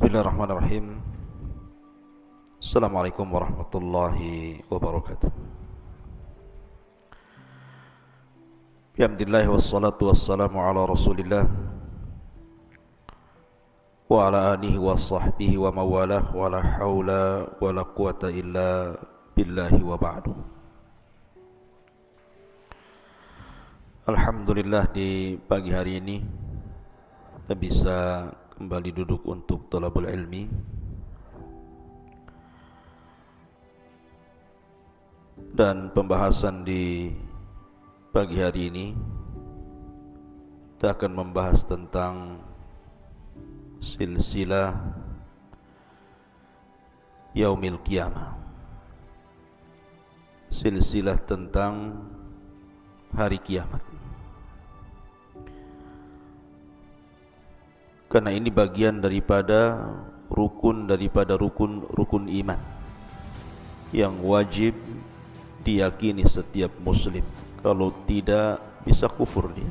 Bismillahirrahmanirrahim. Assalamualaikum warahmatullahi wabarakatuh. Alhamdulillah wassalatu wassalamu ala Rasulillah wa ala alihi wa sahbihi wa mawalah wa la hawla wa la quwata illa billahi wa ba'du. Alhamdulillah, di pagi hari ini kita bisa kembali duduk untuk talabul ilmi. Dan pembahasan di pagi hari ini kita akan membahas tentang silsilah Yaumil Qiyamah, silsilah tentang hari kiamat. Karena ini bagian daripada rukun iman yang wajib diyakini setiap muslim. Kalau tidak, bisa kufur dia.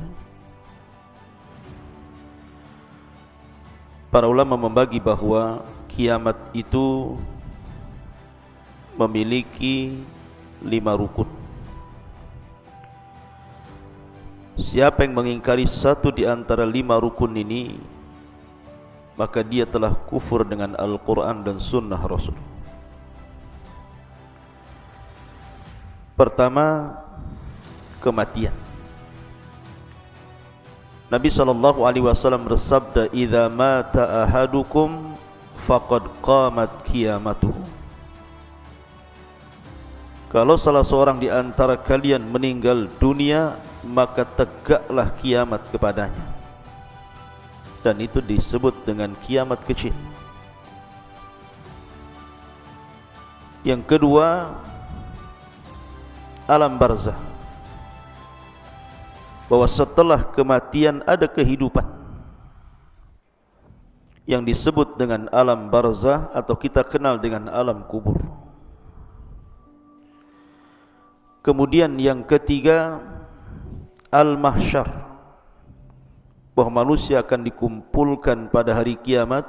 Para ulama membagi bahwa kiamat itu memiliki 5 rukun. Siapa yang mengingkari satu di antara 5 rukun ini, maka dia telah kufur dengan Al-Quran dan Sunnah Rasul. Pertama, kematian. Nabi SAW bersabda, "Idza mata ahadukum faqad qamat qiyamatuhu." Kalau salah seorang di antara kalian meninggal dunia, maka tegaklah kiamat kepadanya. Dan itu disebut dengan kiamat kecil. Yang kedua, alam barzah, bahwa setelah kematian ada kehidupan yang disebut dengan alam barzah atau kita kenal dengan alam kubur. Kemudian yang ketiga, al-mahsyar, bahwa manusia akan dikumpulkan pada hari kiamat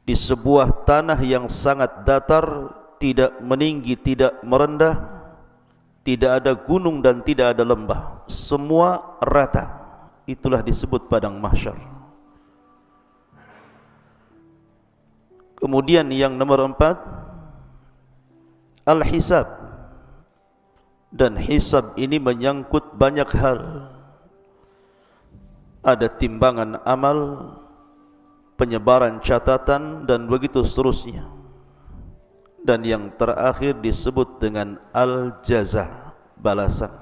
di sebuah tanah yang sangat datar, tidak meninggi, tidak merendah, tidak ada gunung dan tidak ada lembah, semua rata. Itulah disebut padang mahsyar. Kemudian yang nomor 4, al-hisab. Dan hisab ini menyangkut banyak hal. Ada timbangan amal, penyebaran catatan, dan begitu seterusnya. Dan yang terakhir disebut dengan al-jaza, balasan.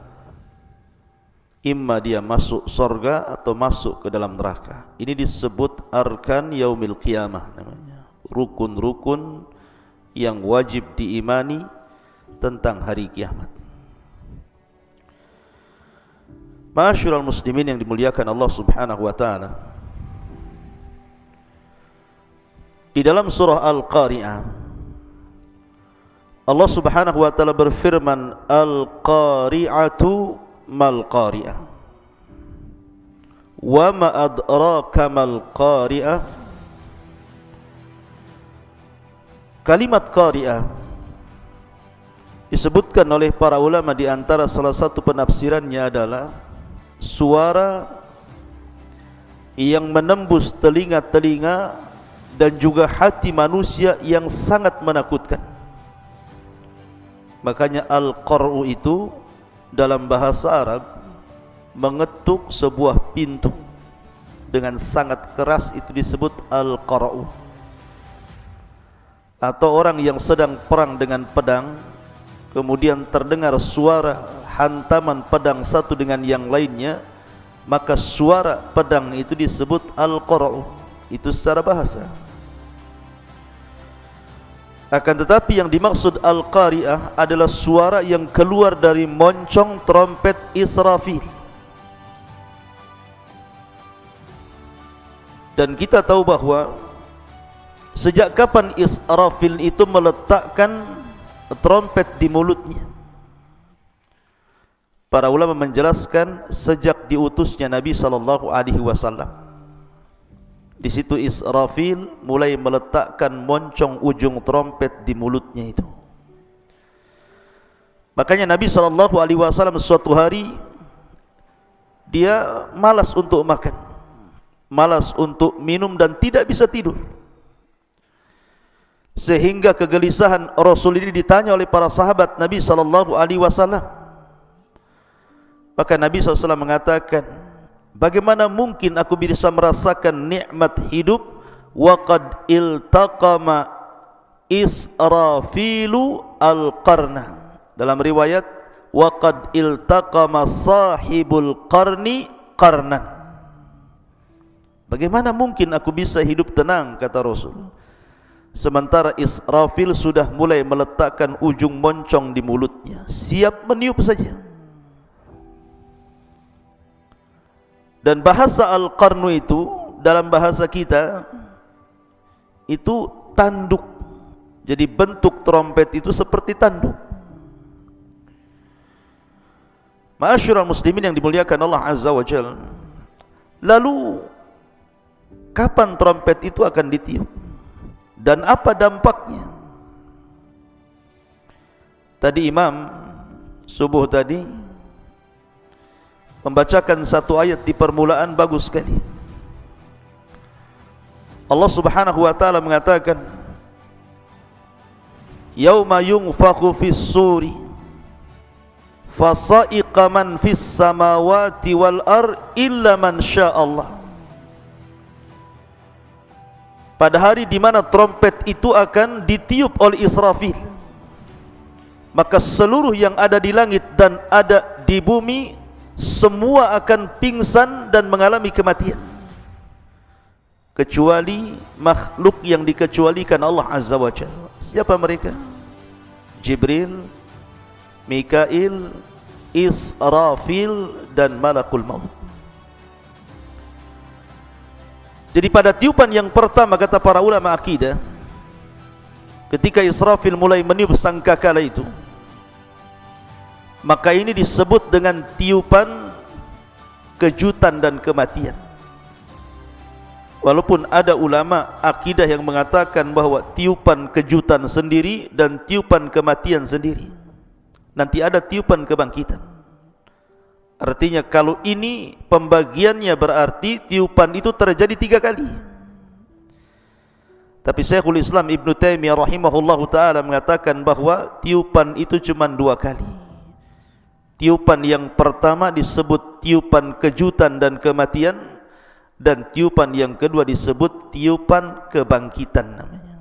Imma dia masuk surga atau masuk ke dalam neraka. Ini disebut arkan yaumil qiyamah namanya. Rukun-rukun yang wajib diimani tentang hari kiamat. Ma'asyiral muslimin yang dimuliakan Allah Subhanahu wa taala. Di dalam surah Al-Qari'ah, Allah Subhanahu wa taala berfirman, "Al-qari'atu mal qari'ah. Wa ma adraka mal qari'ah." Kalimat qari'ah disebutkan oleh para ulama, di antara salah satu penafsirannya adalah suara yang menembus telinga-telinga dan juga hati manusia yang sangat menakutkan. Makanya al-qar'u itu dalam bahasa Arab mengetuk sebuah pintu dengan sangat keras, itu disebut al-qar'u. Atau orang yang sedang perang dengan pedang, kemudian terdengar suara hantaman pedang satu dengan yang lainnya, maka suara pedang itu disebut al-qar'u. Itu secara bahasa. Akan tetapi yang dimaksud al-qari'ah adalah suara yang keluar dari moncong trompet Israfil. Dan kita tahu bahwa sejak kapan Israfil itu meletakkan trompet di mulutnya? Para ulama menjelaskan sejak diutusnya Nabi SAW. Di situ Israfil mulai meletakkan moncong ujung trompet di mulutnya itu. Makanya Nabi SAW suatu hari dia malas untuk makan, malas untuk minum dan tidak bisa tidur. Sehingga kegelisahan Rasul ini ditanya oleh para sahabat Nabi SAW. Maka Nabi SAW mengatakan, bagaimana mungkin aku bisa merasakan nikmat hidup wa qad iltaqama Israfilu al-qarna. Dalam riwayat wa qad iltaqama sahibul qarni qarnan. Bagaimana mungkin aku bisa hidup tenang, kata Rasul, sementara Israfil sudah mulai meletakkan ujung moncong di mulutnya, siap meniup saja. Dan bahasa al-qarnu itu dalam bahasa kita itu tanduk. Jadi bentuk trompet itu seperti tanduk. Ma'asyiral muslimin yang dimuliakan Allah Azza wa Jalla. Lalu kapan trompet itu akan ditiup? Dan apa dampaknya? Tadi Imam subuh tadi membacakan satu ayat di permulaan bagus sekali. Allah Subhanahu wa taala mengatakan, yauma yunfakhu fis suri fasa'iqa man fis samawati wal ar illa man sya'allah. Pada hari di mana trompet itu akan ditiup oleh Israfil, maka seluruh yang ada di langit dan ada di bumi semua akan pingsan dan mengalami kematian, kecuali makhluk yang dikecualikan Allah Azza wa Jalla. Siapa mereka? Jibril, Mikail, Israfil dan Malakul Maut. Jadi pada tiupan yang pertama, kata para ulama akidah, ketika Israfil mulai meniup sangkakala itu, maka ini disebut dengan tiupan kejutan dan kematian. Walaupun ada ulama akidah yang mengatakan bahwa tiupan kejutan sendiri dan tiupan kematian sendiri. Nanti ada tiupan kebangkitan. Artinya kalau ini pembagiannya berarti tiupan itu terjadi 3 kali. Tapi Syekhul Islam Ibn Taimiyah rahimahullahu ta'ala mengatakan bahwa tiupan itu cuma 2 kali. Tiupan yang pertama disebut tiupan kejutan dan kematian, dan tiupan yang kedua disebut tiupan kebangkitan namanya.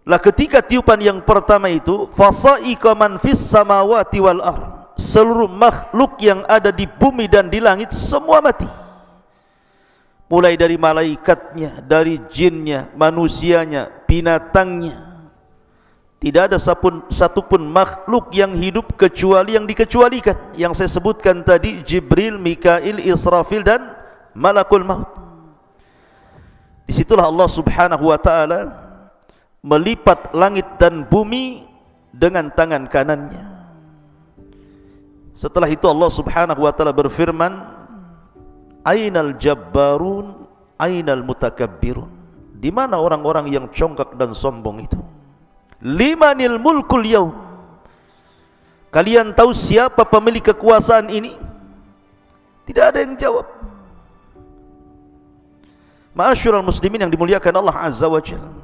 Lah ketika tiupan yang pertama itu, fasa'iqa man fis samawati wal ardh, seluruh makhluk yang ada di bumi dan di langit semua mati. Mulai dari malaikatnya, dari jinnya, manusianya, binatangnya. Tidak ada satupun makhluk yang hidup kecuali yang dikecualikan, yang saya sebutkan tadi, Jibril, Mikail, Israfil dan Malakul Maut. Disitulah Allah Subhanahu wa ta'ala melipat langit dan bumi dengan tangan kanannya. Setelah itu Allah Subhanahu wa ta'ala berfirman, Ainal jabbarun, ainal mutakabbirun. Di mana orang-orang yang congkak dan sombong itu? Limanil mulkul yaum. Kalian tahu siapa pemilik kekuasaan ini? Tidak ada yang jawab. Ma'asyiral muslimin yang dimuliakan Allah Azza wa Jalla.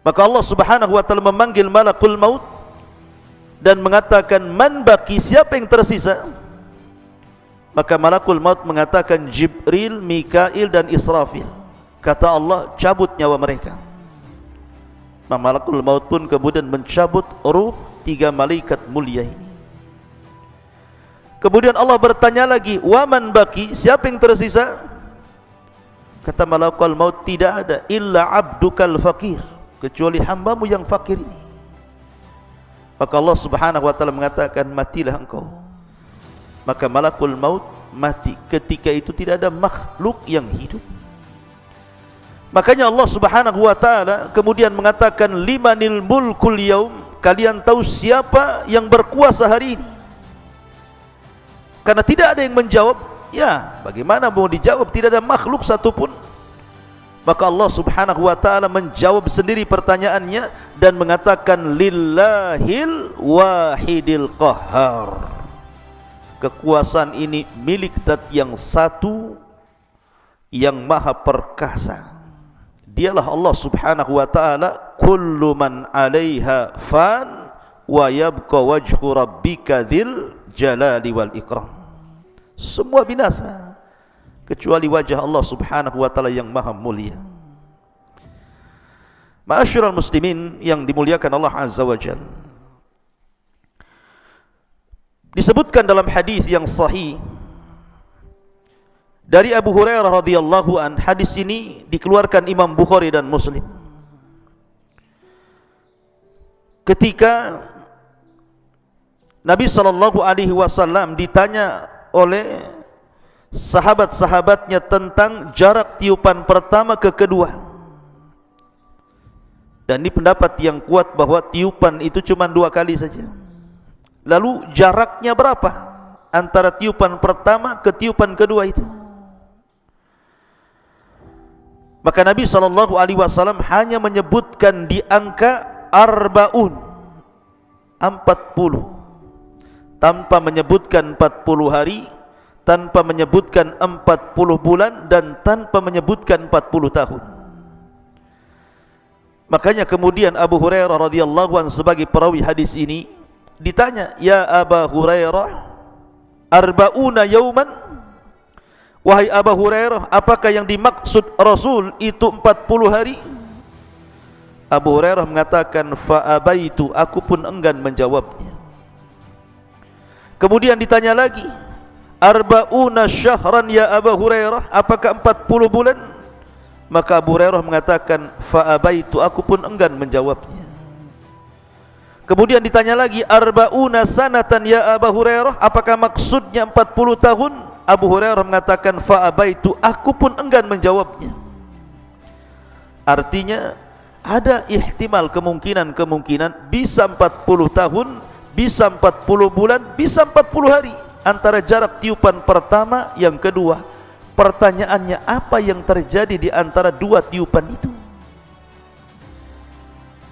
Maka Allah Subhanahu wa ta'ala memanggil Malakul Maut dan mengatakan, man baki, siapa yang tersisa? Maka Malakul Maut mengatakan Jibril, Mikail dan Israfil. Kata Allah, cabut nyawa mereka. Malakul Maut pun kemudian mencabut ruh 3 malaikat mulia ini. Kemudian Allah bertanya lagi, waman baki, siapa yang tersisa? Kata Malakul Maut, tidak ada, illa abdukal fakir, kecuali hambamu yang fakir ini. Maka Allah Subhanahu wa ta'ala mengatakan, matilah engkau. Maka Malakul Maut mati. Ketika itu tidak ada makhluk yang hidup. Makanya Allah Subhanahu wa ta'ala kemudian mengatakan, limanil mulkul yaum, kalian tahu siapa yang berkuasa hari ini? Karena tidak ada yang menjawab, Ya, bagaimana mau dijawab? Tidak ada makhluk satupun. Maka Allah subhanahu wa ta'ala menjawab sendiri pertanyaannya dan mengatakan lillahil wahidil qahhar. Kekuasaan ini milik zat yang satu yang maha perkasa. Dialah Allah subhanahu wa ta'ala. Kullu man 'alaiha fan wa yabqa wajhu rabbika dzil jalali wal ikram. Semua binasa kecuali wajah Allah subhanahu wa ta'ala yang maha mulia. Ma'asyiral muslimin yang dimuliakan Allah azza wa jalla, disebutkan dalam hadis yang sahih dari Abu Hurairah radhiyallahu an. Hadis ini dikeluarkan Imam Bukhari dan Muslim. Ketika Nabi sallallahu alaihi wasallam ditanya oleh sahabat-sahabatnya tentang jarak tiupan pertama ke kedua, dan ini pendapat yang kuat bahwa tiupan itu cuma 2 kali saja. Lalu jaraknya berapa antara tiupan pertama ke tiupan kedua itu? Maka Nabi SAW hanya menyebutkan di angka arba'un, 40, tanpa menyebutkan 40 hari, tanpa menyebutkan 40 bulan, dan tanpa menyebutkan 40 tahun. Makanya kemudian Abu Hurairah radhiyallahu anhu sebagai perawi hadis ini ditanya, ya Abu Hurairah, arba'una yauman, wahai Abu Hurairah, apakah yang dimaksud Rasul itu 40 hari? Abu Hurairah mengatakan, fa'abaitu, aku pun enggan menjawabnya. Kemudian ditanya lagi, arba'una syahran ya Abu Hurairah, apakah 40 bulan? Maka Abu Hurairah mengatakan, fa'abaitu, aku pun enggan menjawabnya. Kemudian ditanya lagi, arba'una sanatan ya Abu Hurairah, apakah maksudnya 40 tahun? Abu Hurairah mengatakan, fa'abaitu, aku pun enggan menjawabnya. Artinya ada ihtimal, kemungkinan bisa 40 tahun, bisa 40 bulan, bisa 40 hari antara jarak tiupan pertama yang kedua. Pertanyaannya, apa yang terjadi di antara 2 tiupan itu?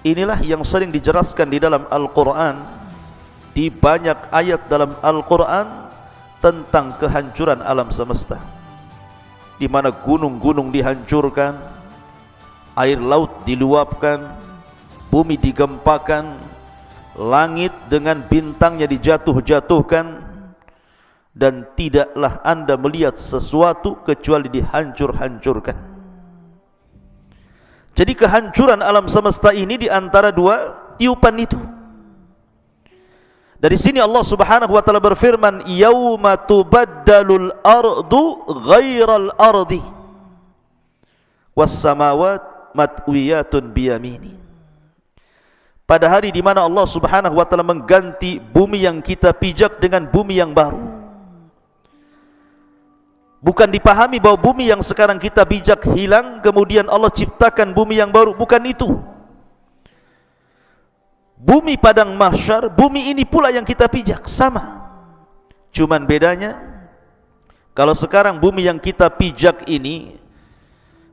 Inilah yang sering dijelaskan di dalam Al-Quran, di banyak ayat dalam Al-Quran tentang kehancuran alam semesta, di mana gunung-gunung dihancurkan, air laut diluapkan, bumi digempakan, langit dengan bintangnya dijatuh-jatuhkan, dan tidaklah anda melihat sesuatu kecuali dihancur-hancurkan. Jadi kehancuran alam semesta ini di antara 2 tiupan itu. Dari sini Allah subhanahu wa ta'ala berfirman, yauma tubaddalul ardu ghairal ardi was samawat matwiyatun biyamini. Pada hari di mana Allah subhanahu wa ta'ala mengganti bumi yang kita pijak dengan bumi yang baru. Bukan dipahami bahwa bumi yang sekarang kita pijak hilang, kemudian Allah ciptakan bumi yang baru. Bukan itu. Bumi padang mahsyar, bumi ini pula yang kita pijak, sama. Cuman bedanya, kalau sekarang bumi yang kita pijak ini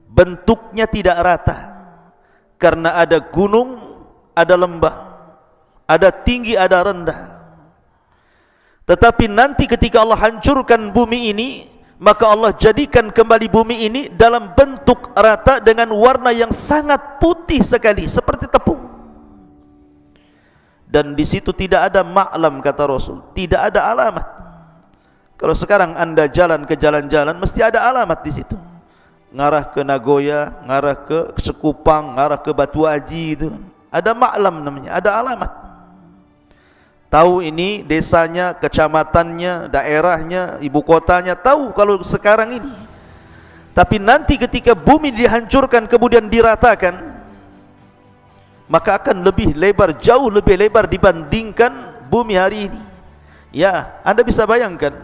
bentuknya tidak rata, karena ada gunung, ada lembah, ada tinggi, ada rendah. Tetapi nanti ketika Allah hancurkan bumi ini, maka Allah jadikan kembali bumi ini dalam bentuk rata dengan warna yang sangat putih sekali, seperti tepung. Dan di situ tidak ada ma'lam, kata Rasul, tidak ada alamat. Kalau sekarang anda jalan ke jalan-jalan, mesti ada alamat di situ. Ngarah ke Nagoya, ngarah ke Sekupang, ngarah ke Batu Aji, itu ada ma'lam namanya, ada alamat. Tahu ini desanya, kecamatannya, daerahnya, ibu kotanya, tahu kalau sekarang ini. Tapi nanti ketika bumi dihancurkan kemudian diratakan, maka akan lebih lebar, jauh lebih lebar dibandingkan bumi hari ini. Ya, anda bisa bayangkan,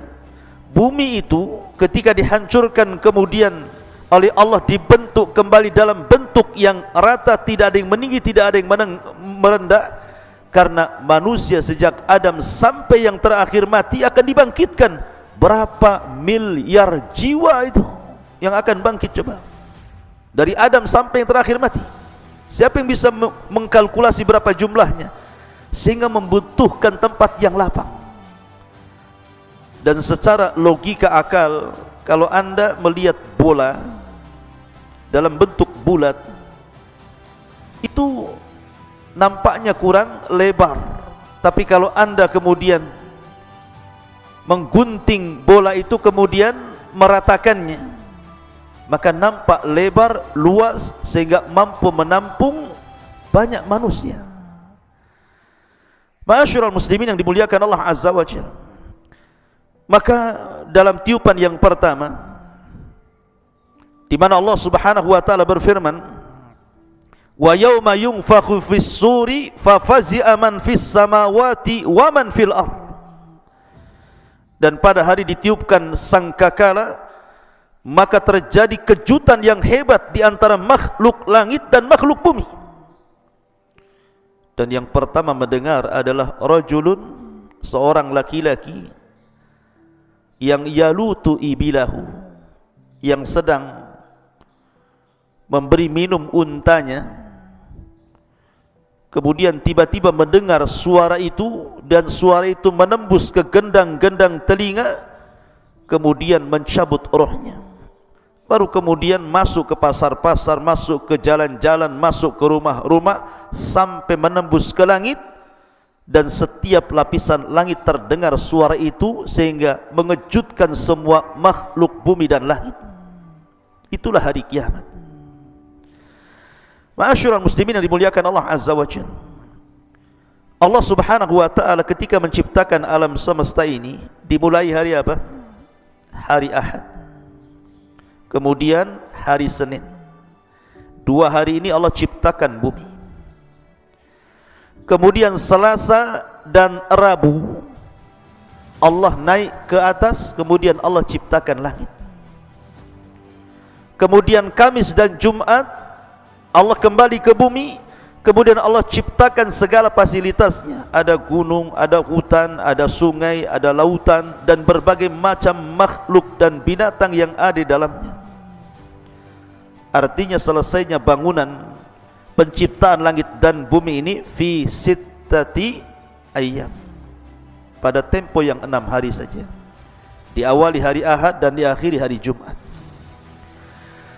bumi itu ketika dihancurkan kemudian oleh Allah dibentuk kembali dalam bentuk yang rata, tidak ada yang meninggi, tidak ada yang merendah. Karena manusia sejak Adam sampai yang terakhir mati akan dibangkitkan berapa miliar jiwa itu yang akan bangkit coba. Dari Adam sampai yang terakhir mati. Siapa yang bisa mengkalkulasi berapa jumlahnya? Sehingga membutuhkan tempat yang lapang. Dan secara logika akal, kalau anda melihat bola dalam bentuk bulat, itu nampaknya kurang lebar. Tapi kalau anda kemudian menggunting bola itu kemudian meratakannya, maka nampak lebar, luas, sehingga mampu menampung banyak manusia. Ma'asyiral muslimin yang dimuliakan Allah Azza wa Jalla, maka dalam tiupan yang pertama, di mana Allah Subhanahu wa taala berfirman, wa yauma yunfakhu fis-suri fafazi'a man fis samawati wa man fil ardh. Dan pada hari ditiupkan sangkakala, maka terjadi kejutan yang hebat di antara makhluk langit dan makhluk bumi. Dan yang pertama mendengar adalah rajulun, seorang laki-laki yang yalutu ibilahu, yang sedang memberi minum untanya. Kemudian tiba-tiba mendengar suara itu, dan suara itu menembus ke gendang-gendang telinga, kemudian mencabut rohnya. Baru kemudian masuk ke pasar-pasar, masuk ke jalan-jalan, masuk ke rumah-rumah, sampai menembus ke langit. Dan setiap lapisan langit terdengar suara itu, sehingga mengejutkan semua makhluk bumi dan langit. Itulah hari kiamat. Ma'asyiral muslimin yang dimuliakan Allah Azza wa Jalla, Allah Subhanahu wa taala ketika menciptakan alam semesta ini, dimulai hari apa? Hari Ahad. Kemudian hari Senin. 2 hari ini Allah ciptakan bumi. Kemudian Selasa dan Rabu Allah naik ke atas, kemudian Allah ciptakan langit. Kemudian Kamis dan Jumat Allah kembali ke bumi, kemudian Allah ciptakan segala fasilitasnya. Ada gunung, ada hutan, ada sungai, ada lautan, dan berbagai macam makhluk dan binatang yang ada di dalamnya. Artinya selesainya bangunan penciptaan langit dan bumi ini fi sittati ayyam, pada tempo yang 6 hari saja. Diawali hari Ahad dan diakhiri hari Jumat.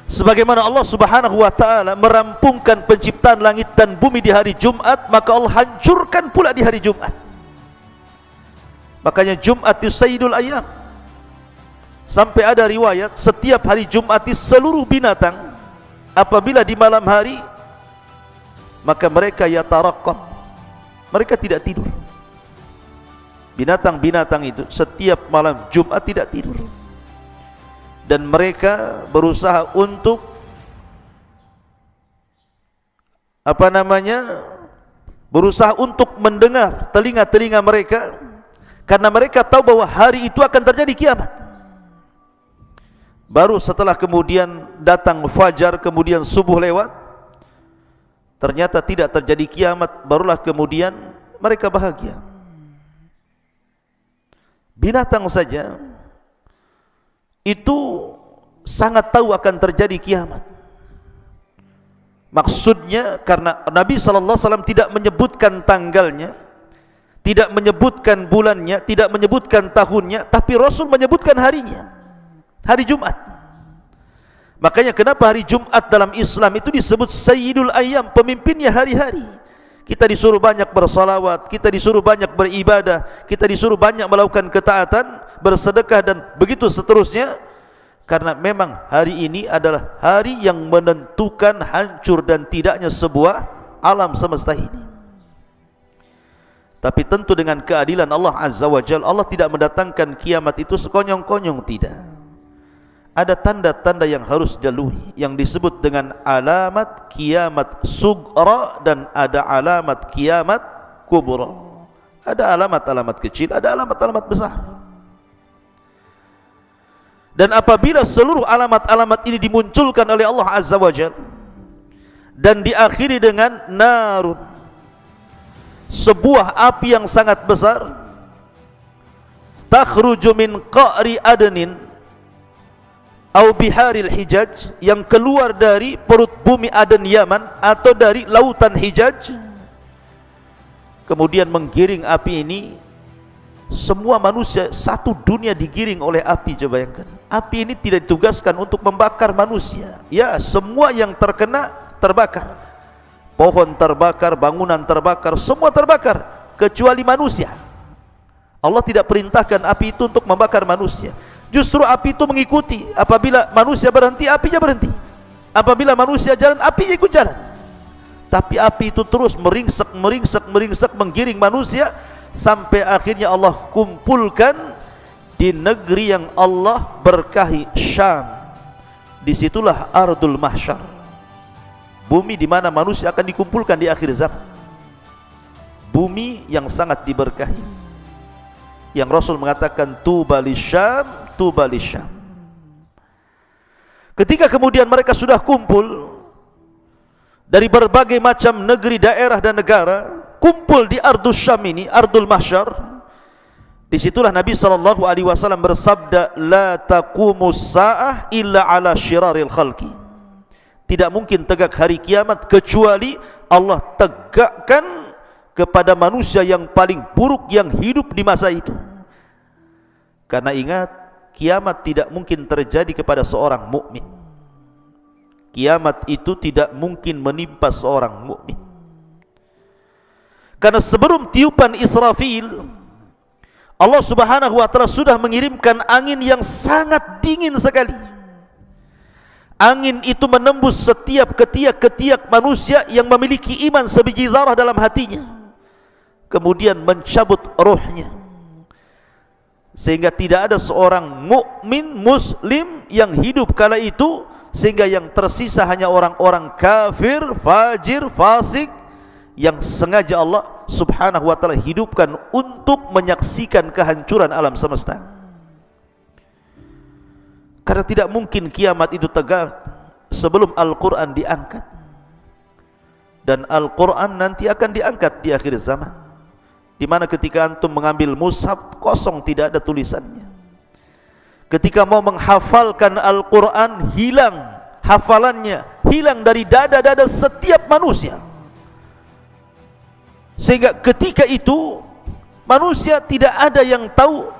Sebagaimana Allah Subhanahu wa taala merampungkan penciptaan langit dan bumi di hari Jumat, maka Allah hancurkan pula di hari Jumat. Makanya Jumat itu sayyidul ayyam. Sampai ada riwayat setiap hari Jumat di seluruh binatang apabila di malam hari, maka mereka yataraqqab, mereka tidak tidur. Binatang-binatang itu setiap malam Jumat tidak tidur, dan mereka berusaha untuk berusaha untuk mendengar telinga-telinga mereka, karena mereka tahu bahwa hari itu akan terjadi kiamat. Baru setelah kemudian datang fajar, kemudian subuh lewat, ternyata tidak terjadi kiamat, barulah kemudian mereka bahagia. Binatang saja itu sangat tahu akan terjadi kiamat. Maksudnya karena Nabi SAW tidak menyebutkan tanggalnya, tidak menyebutkan bulannya, tidak menyebutkan tahunnya, tapi Rasul menyebutkan harinya, hari Jumat. Makanya kenapa hari Jumat dalam Islam itu disebut Sayyidul Ayyam, pemimpinnya hari-hari. Kita disuruh banyak bersalawat, kita disuruh banyak beribadah, kita disuruh banyak melakukan ketaatan, bersedekah, dan begitu seterusnya. Karena memang hari ini adalah hari yang menentukan hancur dan tidaknya sebuah alam semesta ini. Tapi tentu dengan keadilan Allah Azza wa Jalla, Allah tidak mendatangkan kiamat itu sekonyong-konyong, tidak. Ada tanda-tanda yang harus dilalui, yang disebut dengan alamat kiamat sughra, dan ada alamat kiamat kubra. Ada alamat-alamat kecil, ada alamat-alamat besar. Dan apabila seluruh alamat-alamat ini dimunculkan oleh Allah Azza wa Jalla dan diakhiri dengan narun, sebuah api yang sangat besar, takhruju min qa'ri adnin au biharil Hijaz, yang keluar dari perut bumi Aden Yaman atau dari lautan Hijaz, kemudian menggiring api ini. Semua manusia, satu dunia digiring oleh api. Coba bayangkan, api ini tidak ditugaskan untuk membakar manusia. Ya, semua yang terkena terbakar. Pohon terbakar, bangunan terbakar, semua terbakar kecuali manusia. Allah tidak perintahkan api itu untuk membakar manusia. Justru api itu mengikuti. Apabila manusia berhenti, apinya berhenti. Apabila manusia jalan, apinya ikut jalan. Tapi api itu terus meringsek, menggiring manusia, sampai akhirnya Allah kumpulkan di negeri yang Allah berkahi, Syam. Disitulah Ardul Mahsyar, bumi di mana manusia akan dikumpulkan di akhir zaman. Bumi yang sangat diberkahi, yang Rasul mengatakan tuba lisyam, tuba lisyam. Ketika kemudian mereka sudah kumpul dari berbagai macam negeri, daerah dan negara, kumpul di Ardul Syam ini, Ardul Mahsyar. Disitulah Nabi SAW bersabda, la taqumus sa'ah illa ala syiraril khalqi. Tidak mungkin tegak hari kiamat kecuali Allah tegakkan kepada manusia yang paling buruk yang hidup di masa itu. Karena ingat, kiamat tidak mungkin terjadi kepada seorang mukmin. Kiamat itu tidak mungkin menimpa seorang mukmin. Karena sebelum tiupan Israfil, Allah Subhanahu wa ta'ala sudah mengirimkan angin yang sangat dingin sekali. Angin itu menembus setiap ketiak-ketiak manusia yang memiliki iman sebiji zarah dalam hatinya, kemudian mencabut rohnya, sehingga tidak ada seorang mukmin muslim yang hidup kala itu, sehingga yang tersisa hanya orang-orang kafir, fajir, fasik, yang sengaja Allah Subhanahu wa ta'ala hidupkan untuk menyaksikan kehancuran alam semesta. Karena tidak mungkin kiamat itu tegak sebelum Al-Quran diangkat. Dan Al-Quran nanti akan diangkat di akhir zaman, di mana ketika antum mengambil mushaf, kosong, tidak ada tulisannya. Ketika mau menghafalkan Al-Quran, hilang hafalannya, hilang dari dada-dada setiap manusia. Sehingga ketika itu manusia tidak ada yang tahu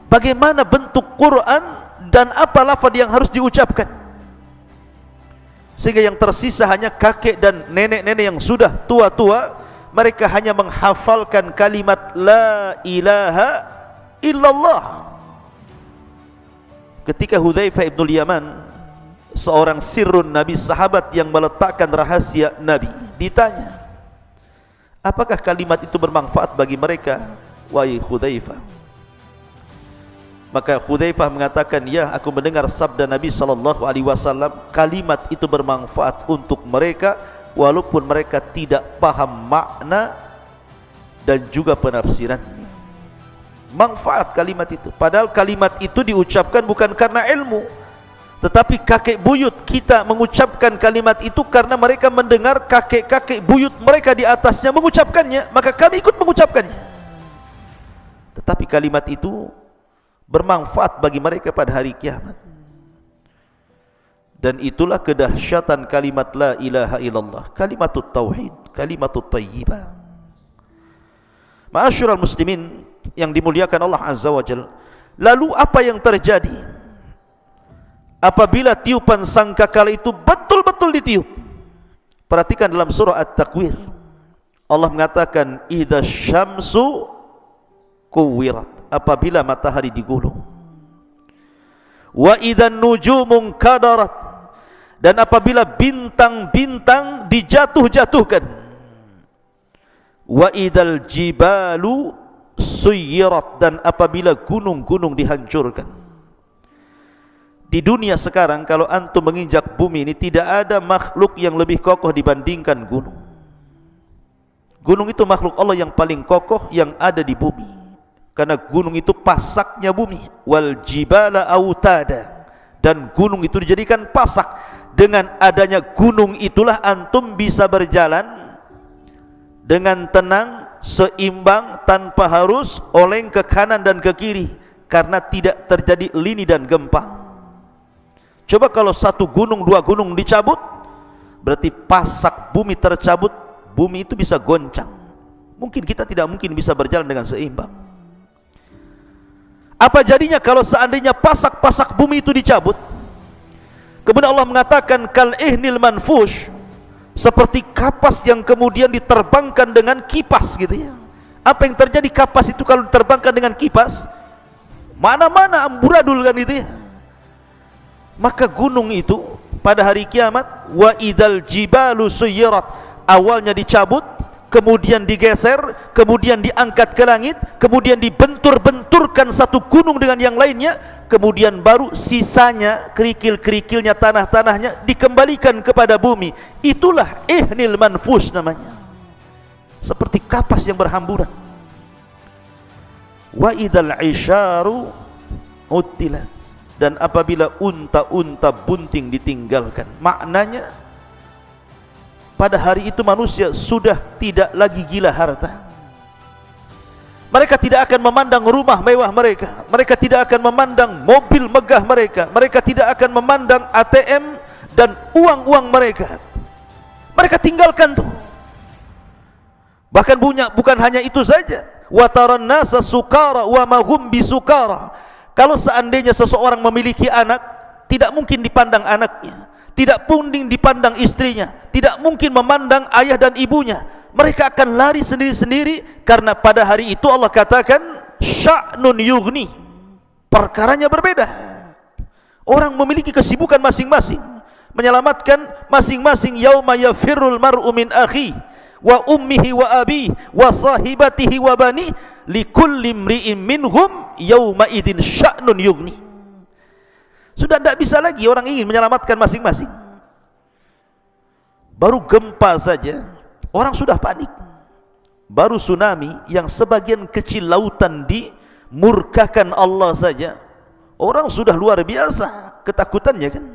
bagaimana bentuk Quran dan apa lafaz yang harus diucapkan. Sehingga yang tersisa hanya kakek dan nenek-nenek yang sudah tua-tua. Mereka hanya menghafalkan kalimat la ilaha illallah. Ketika Hudzaifah ibnul Yaman, seorang sirrun Nabi, sahabat yang meletakkan rahasia Nabi, ditanya, apakah kalimat itu bermanfaat bagi mereka, wahai Hudzaifah? Maka Hudzaifah mengatakan, ya, aku mendengar sabda Nabi SAW, kalimat itu bermanfaat untuk mereka walaupun mereka tidak paham makna dan juga penafsirannya. Manfaat kalimat itu, padahal kalimat itu diucapkan bukan karena ilmu, tetapi kakek buyut kita mengucapkan kalimat itu karena mereka mendengar kakek-kakek buyut mereka di atasnya mengucapkannya, maka kami ikut mengucapkannya. Tetapi kalimat itu bermanfaat bagi mereka pada hari kiamat. Dan itulah kedahsyatan kalimat la ilaha illallah, kalimatut tauhid, kalimatut tayyibah. Ma'asyiral muslimin yang dimuliakan Allah Azza wa Jalla, lalu apa yang terjadi apabila tiupan sangkakala itu betul-betul ditiup? Perhatikan dalam surah At-Takwir, Allah mengatakan idza syamsu kuwirat, apabila matahari digulung, wa idzan nujumun kadarat, dan apabila bintang-bintang dijatuh-jatuhkan, wa idzal jibalu suyirat, dan apabila gunung-gunung dihancurkan. Di dunia sekarang kalau antum menginjak bumi ini, tidak ada makhluk yang lebih kokoh dibandingkan gunung. Gunung itu makhluk Allah yang paling kokoh yang ada di bumi, karena gunung itu pasaknya bumi. Wal jibala autada, dan gunung itu dijadikan pasak. Dengan adanya gunung itulah antum bisa berjalan dengan tenang, seimbang, tanpa harus oleng ke kanan dan ke kiri. karena tidak terjadi lini dan gempa. Coba kalau satu gunung, dua gunung dicabut, berarti pasak bumi tercabut, bumi itu bisa goncang. Mungkin kita tidak mungkin bisa berjalan dengan seimbang. Apa jadinya kalau seandainya pasak-pasak bumi itu dicabut? Kemudian Allah mengatakan kal ihnil manfush, seperti kapas yang kemudian diterbangkan dengan kipas gitu ya. Apa yang terjadi kapas itu kalau diterbangkan dengan kipas? Mana-mana amburadul kan itu ya. Maka gunung itu pada hari kiamat, wa idzal jibalu suyirat, awalnya dicabut, kemudian digeser, kemudian diangkat ke langit, kemudian dibentur-benturkan satu gunung dengan yang lainnya, kemudian baru sisanya kerikil-kerikilnya, tanah-tanahnya dikembalikan kepada bumi. Itulah ihnil manfush namanya, seperti kapas yang berhamburan. Wa idzal isyaru utilat, dan apabila unta-unta bunting ditinggalkan, maknanya pada hari itu manusia sudah tidak lagi gila harta. Mereka tidak akan memandang rumah mewah mereka, mereka tidak akan memandang mobil megah mereka, mereka tidak akan memandang ATM dan uang-uang mereka. Mereka tinggalkan tuh. Bahkan bukan hanya itu saja, wa taran nasa sukara wa ma hum bisukara. Kalau seandainya seseorang memiliki anak, tidak mungkin dipandang anaknya, tidak mungkin dipandang istrinya, tidak mungkin memandang ayah dan ibunya. Mereka akan lari sendiri-sendiri, karena pada hari itu Allah katakan sya'nun yughni, perkaranya berbeda. Orang memiliki kesibukan masing-masing, menyelamatkan masing-masing. Yauma yafirrul mar'u min akhi wa ummihi wa abi wa sahibatihi wa bani likulli imri'in minhum yauma idin sya'nun yughni. Sudah tidak bisa lagi orang ingin menyelamatkan masing-masing. Baru gempa saja orang sudah panik, baru tsunami yang sebagian kecil lautan dimurkakan Allah saja, orang sudah luar biasa ketakutannya kan.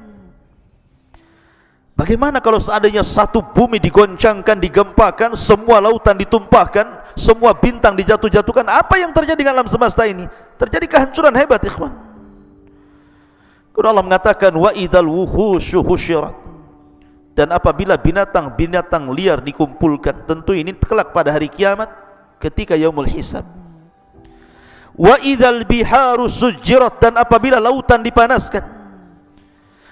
Bagaimana kalau seandainya satu bumi digoncangkan, digempakan, semua lautan ditumpahkan, semua bintang dijatuh-jatuhkan? Apa yang terjadi dengan alam semesta ini? Terjadi kehancuran hebat, ikhwan. Kemudian Allah mengatakan wa idzal wuhushu husyirat, dan apabila binatang-binatang liar dikumpulkan, tentu ini kelak pada hari kiamat ketika yaumul hisab. Wa idzal biharu sujjirat, dan apabila lautan dipanaskan.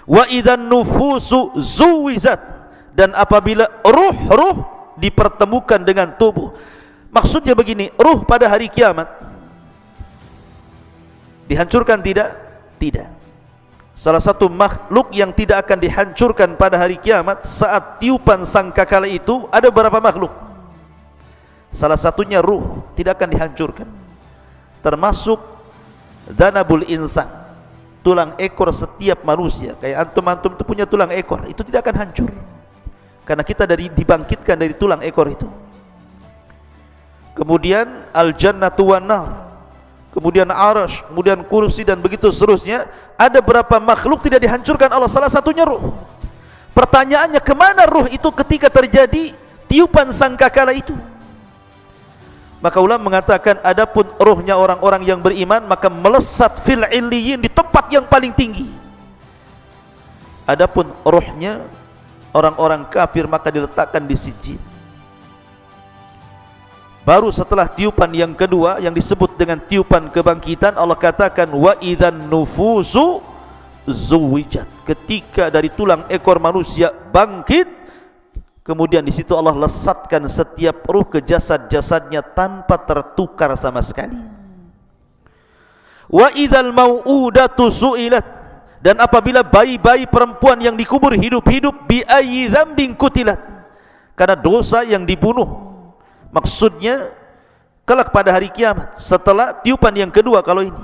Wa idzan nufusu zuwizat, dan apabila ruh-ruh dipertemukan dengan tubuh. Maksudnya begini, ruh pada hari kiamat dihancurkan tidak? Tidak. Salah satu makhluk yang tidak akan dihancurkan pada hari kiamat saat tiupan sangkakala itu ada beberapa makhluk. Salah satunya ruh tidak akan dihancurkan, termasuk danabul insan, tulang ekor setiap manusia. Kayak antum-antum itu punya tulang ekor, itu tidak akan hancur, karena kita dibangkitkan dari tulang ekor itu. Kemudian al-jannatu wan nar, kemudian arash, kemudian kursi, dan begitu seterusnya. Ada berapa makhluk tidak dihancurkan Allah, salah satunya ruh. Pertanyaannya, kemana ruh itu ketika terjadi tiupan sangkakala itu? Maka ulama mengatakan, adapun ruhnya orang-orang yang beriman, maka melesat fil illiyin, di tempat yang paling tinggi. Adapun ruhnya orang-orang kafir, maka diletakkan di sijjin. Baru setelah tiupan yang kedua yang disebut dengan tiupan kebangkitan, Allah katakan wa idzan nufusu zuwijat, ketika dari tulang ekor manusia bangkit, kemudian di situ Allah lesatkan setiap ruh ke jasad-jasadnya tanpa tertukar sama sekali. Wa idzal mau'udatu su'ilat, dan apabila bayi-bayi perempuan yang dikubur hidup-hidup, bi ayyi dzambin qutilat, karena dosa yang dibunuh. Maksudnya kelak pada hari kiamat setelah tiupan yang kedua kalau ini.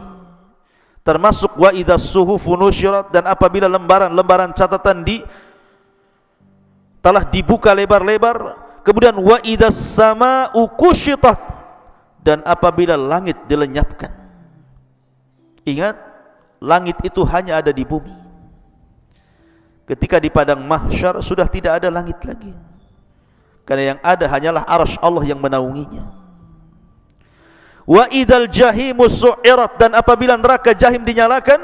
Termasuk wa idzas suhufu nusyirat, dan apabila lembaran-lembaran catatan telah dibuka lebar-lebar. Kemudian wa idzas samaa'u kusyitat, dan apabila langit dilenyapkan. Ingat, langit itu hanya ada di bumi. Ketika di padang mahsyar sudah tidak ada langit lagi, karena yang ada hanyalah arsy Allah yang menaunginya. wa idal jahimu su'irat, dan apabila neraka jahim dinyalakan,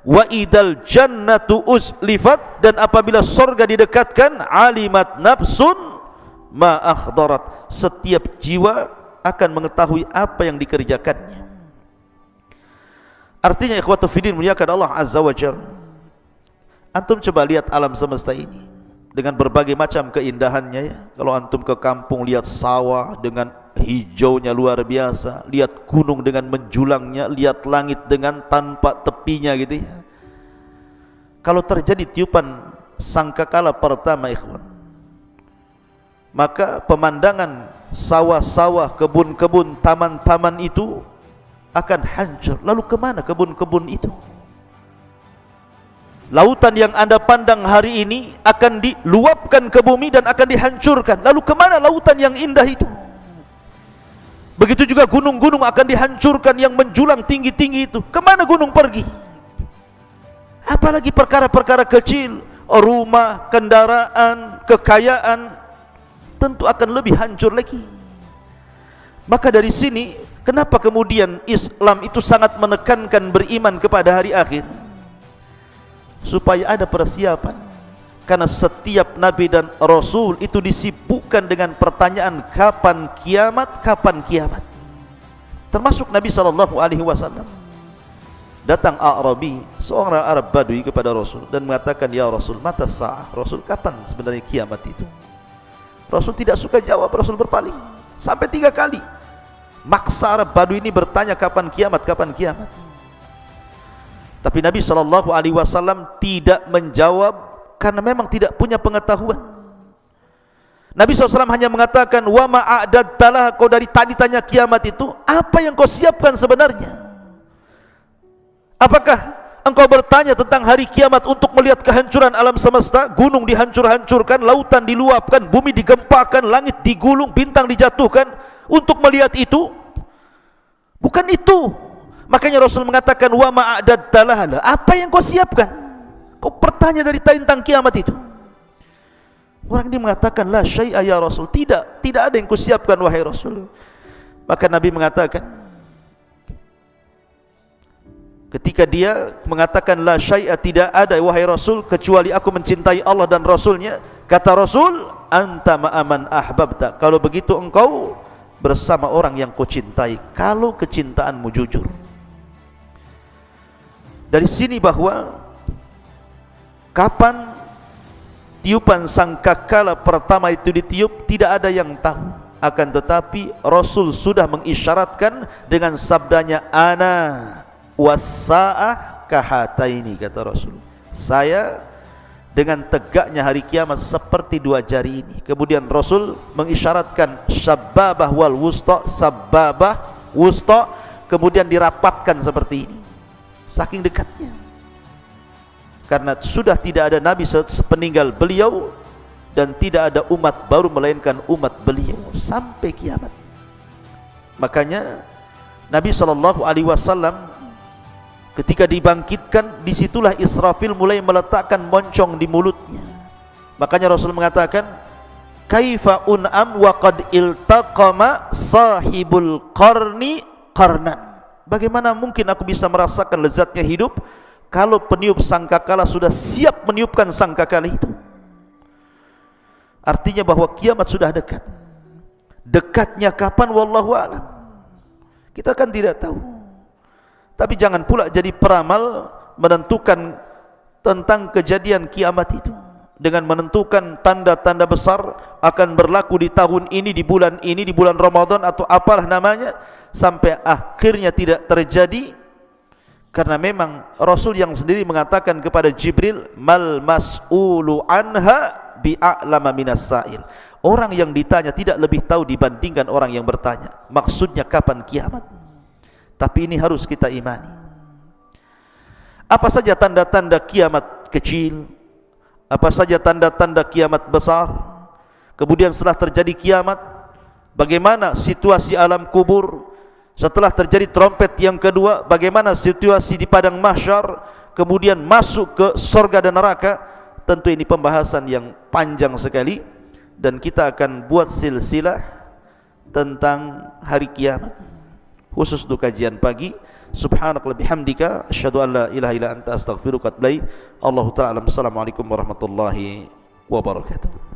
wa idal jannatu uzlifat, dan apabila surga didekatkan, alimat nafsun ma akhdarat, setiap jiwa akan mengetahui apa yang dikerjakannya. Artinya ikhwatu fiddin muliakan Allah azza wa jalla, antum coba lihat alam semesta ini dengan berbagai macam keindahannya ya. Kalau antum ke kampung lihat sawah dengan hijaunya luar biasa, lihat gunung dengan menjulangnya, lihat langit dengan tanpa tepinya gitu ya. Kalau terjadi tiupan sangkakala pertama ikhwan, maka pemandangan sawah-sawah, kebun-kebun, taman-taman itu akan hancur. Lalu kemana kebun-kebun itu? Lautan yang anda pandang hari ini akan diluapkan ke bumi dan akan dihancurkan. Lalu kemana lautan yang indah itu? Begitu juga gunung-gunung akan dihancurkan yang menjulang tinggi-tinggi itu. Kemana gunung pergi? Apalagi perkara-perkara kecil, rumah, kendaraan, kekayaan, tentu akan lebih hancur lagi. Maka dari sini, kenapa kemudian Islam itu sangat menekankan beriman kepada hari akhir? Supaya ada persiapan. Karena setiap nabi dan rasul itu disibukkan dengan pertanyaan kapan kiamat, kapan kiamat. Termasuk Nabi SAW. Datang A'rabi, seorang Arab Badui kepada Rasul dan mengatakan, ya Rasul, mata sa'ah. Rasul, kapan sebenarnya kiamat itu? Rasul tidak suka jawab, Rasul berpaling sampai 3 kali. Maksa Arab Badui ini bertanya kapan kiamat, kapan kiamat. Tapi Nabi SAW tidak menjawab karena memang tidak punya pengetahuan. Nabi SAW hanya mengatakan, wa ma'adadtalah, kau dari tadi tanya kiamat itu, apa yang kau siapkan sebenarnya? Apakah engkau bertanya tentang hari kiamat untuk melihat kehancuran alam semesta? Gunung dihancur-hancurkan, lautan diluapkan, bumi digempakan, langit digulung, bintang dijatuhkan, untuk melihat itu? Bukan itu. Makanya Rasul mengatakan, wa ma'adadtalah, apa yang kau siapkan? Kau bertanya dari tentang kiamat itu. Orang ini mengatakan, la syai'a ya Rasul, tidak ada yang kau siapkan wahai Rasul. Maka Nabi mengatakan, ketika dia mengatakan la syai'a, tidak ada wahai Rasul kecuali aku mencintai Allah dan Rasulnya, kata Rasul, anta ma'aman ahbabta, kalau begitu engkau bersama orang yang kau cintai, kalau kecintaanmu jujur. Dari sini bahwa kapan tiupan sangkakala pertama itu ditiup tidak ada yang tahu. Akan tetapi Rasul sudah mengisyaratkan dengan sabdanya, ana wassa'ah kahataini, kata Rasul, saya dengan tegaknya hari kiamat seperti 2 jari ini. Kemudian Rasul mengisyaratkan sababah wal wusta, sababah wusta, kemudian dirapatkan seperti ini, saking dekatnya. Karena sudah tidak ada nabi sepeninggal beliau dan tidak ada umat baru melainkan umat beliau sampai kiamat. Makanya Nabi SAW ketika dibangkitkan, disitulah Israfil mulai meletakkan moncong di mulutnya. Makanya Rasul mengatakan, kaifa un'am wa qad iltaqama sahibul qarni qarnan. Bagaimana mungkin aku bisa merasakan lezatnya hidup kalau peniup sangkakala sudah siap meniupkan sangkakala itu? Artinya bahwa kiamat sudah dekat. Dekatnya kapan wallahu a'lam, kita kan tidak tahu. Tapi jangan pula jadi peramal menentukan tentang kejadian kiamat itu dengan menentukan tanda-tanda besar akan berlaku di tahun ini, di bulan Ramadan atau apalah namanya, sampai akhirnya tidak terjadi. Karena memang Rasul yang sendiri mengatakan kepada Jibril, mal mas'ulu anha bi'a'lama minas sa'il, orang yang ditanya tidak lebih tahu dibandingkan orang yang bertanya. Maksudnya kapan kiamat. Tapi ini harus kita imani. Apa saja tanda-tanda kiamat kecil, apa saja tanda-tanda kiamat besar. Kemudian setelah terjadi kiamat, bagaimana situasi alam kubur. Setelah terjadi trompet yang kedua, bagaimana situasi di padang mahsyar. Kemudian masuk ke surga dan neraka. Tentu ini pembahasan yang panjang sekali, dan kita akan buat silsilah tentang hari kiamat. khusus untuk kajian pagi. Subhanakallahumma bihamdika asyhadu an la ilaha illa anta astaghfiruka wa atubu ilaik. Allahu ta'ala. Assalamualaikum warahmatullahi wabarakatuh.